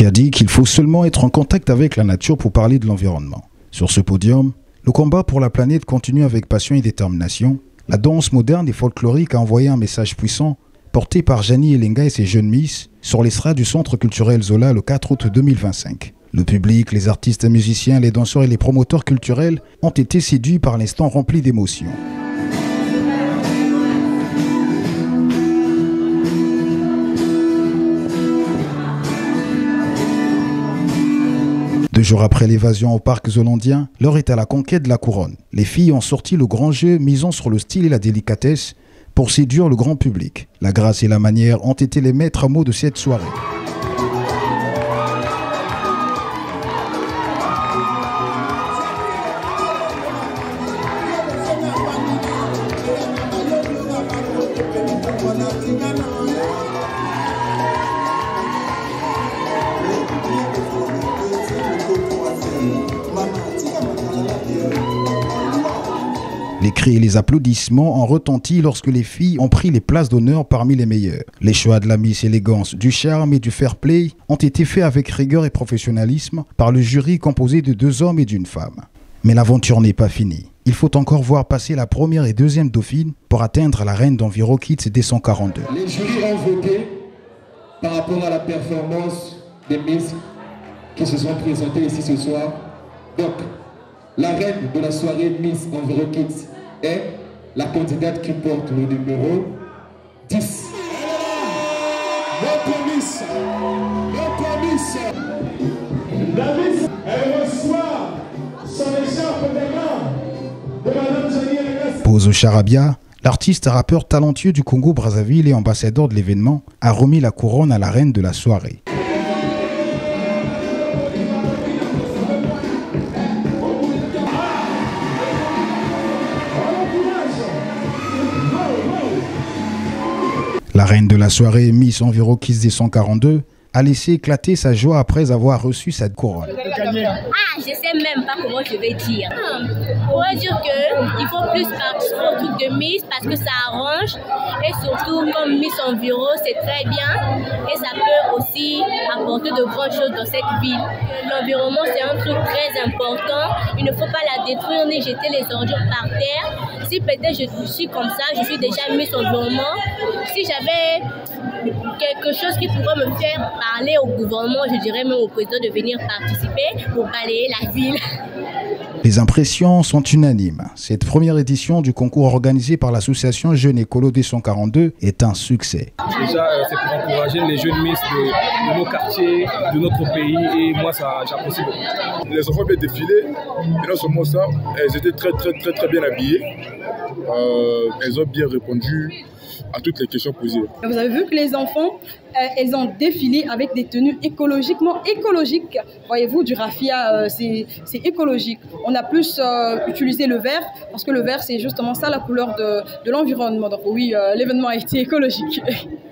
qui a dit qu'il faut seulement être en contact avec la nature pour parler de l'environnement. Sur ce podium, le combat pour la planète continue avec passion et détermination. La danse moderne et folklorique a envoyé un message puissant, porté par Janie Elenga et ses jeunes Miss, sur l'estrade du Centre culturel Zola le 4 août 2025. Le public, les artistes, les musiciens, les danseurs et les promoteurs culturels ont été séduits par l'instant rempli d'émotions. 2 jours après l'évasion au parc zoologien, l'heure est à la conquête de la couronne. Les filles ont sorti le grand jeu misant sur le style et la délicatesse pour séduire le grand public. La grâce et la manière ont été les maîtres mots de cette soirée. Les cris et les applaudissements ont retenti lorsque les filles ont pris les places d'honneur parmi les meilleures. Les choix de la Miss Élégance, du charme et du fair play ont été faits avec rigueur et professionnalisme par le jury composé de 2 hommes et d'une femme. Mais l'aventure n'est pas finie. Il faut encore voir passer la première et deuxième dauphine pour atteindre la reine d'Envirokids dès 142. Les jurys ont voté par rapport à la performance des Miss qui se sont présentées ici ce soir. Donc, la reine de la soirée Miss Envirokids est la candidate qui porte le numéro 10. Notre Miss, la Miss, elle reçoit son écharpe des mains de Madame Janie Elenga. Pose au charabia, l'artiste rappeur talentueux du Congo-Brazzaville et ambassadeur de l'événement a remis la couronne à la reine de la soirée. La reine de la soirée, Miss Envirokids des 142, a laissé éclater sa joie après avoir reçu cette couronne. Je sais même pas comment je vais dire. On pourrait dire qu'il faut plus participer au truc de Miss parce que ça arrange. Et surtout, comme Miss Enviro, c'est très bien. Et ça peut aussi apporter de grandes choses dans cette ville. L'environnement, c'est un truc très important. Il ne faut pas la détruire ni jeter les ordures par terre. Si peut-être je suis comme ça, je suis déjà Miss Environnement. Si j'avais quelque chose qui pourrait me faire parler au gouvernement, je dirais même au président de venir participer pour balayer la ville. Les impressions sont unanimes. Cette première édition du concours organisé par l'association Jeunes Écolo des 142 est un succès. Déjà, c'est pour encourager les jeunes Miss de nos quartiers, de notre pays, et moi, j'apprécie beaucoup. Les enfants bien défilé, et non seulement ça, elles étaient très bien habillées. Elles ont bien répondu à toutes les questions posées. Vous avez vu que les enfants, elles ont défilé avec des tenues écologiquement écologiques. Voyez-vous, du raffia, c'est écologique. On a plus utilisé le vert, parce que le vert, c'est justement ça la couleur de l'environnement. Donc oui, l'événement a été écologique.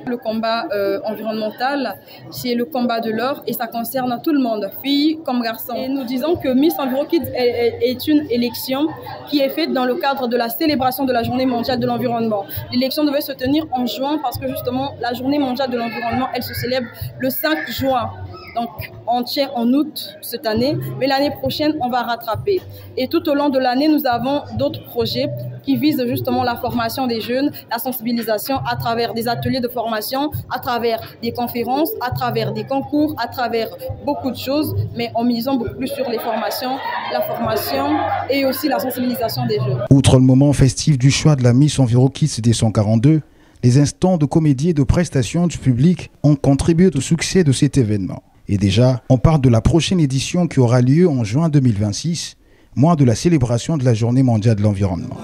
Le combat environnemental, c'est le combat de l'or et ça concerne tout le monde, filles comme garçons. Et nous disons que Miss Envirokids est une élection qui est faite dans le cadre de la célébration de la Journée mondiale de l'environnement. L'élection devait se tenir en juin parce que justement la Journée mondiale de l'environnement, elle se célèbre le 5 juin. Donc, on tient en août cette année, mais l'année prochaine, on va rattraper. Et tout au long de l'année, nous avons d'autres projets qui visent justement la formation des jeunes, la sensibilisation à travers des ateliers de formation, à travers des conférences, à travers des concours, à travers beaucoup de choses, mais en misant beaucoup plus sur les formations, la formation et aussi la sensibilisation des jeunes. Outre le moment festif du choix de la Miss Envirokids des 142, les instants de comédie et de prestation du public ont contribué au succès de cet événement. Et déjà, on parle de la prochaine édition qui aura lieu en juin 2026, mois de la célébration de la Journée mondiale de l'environnement.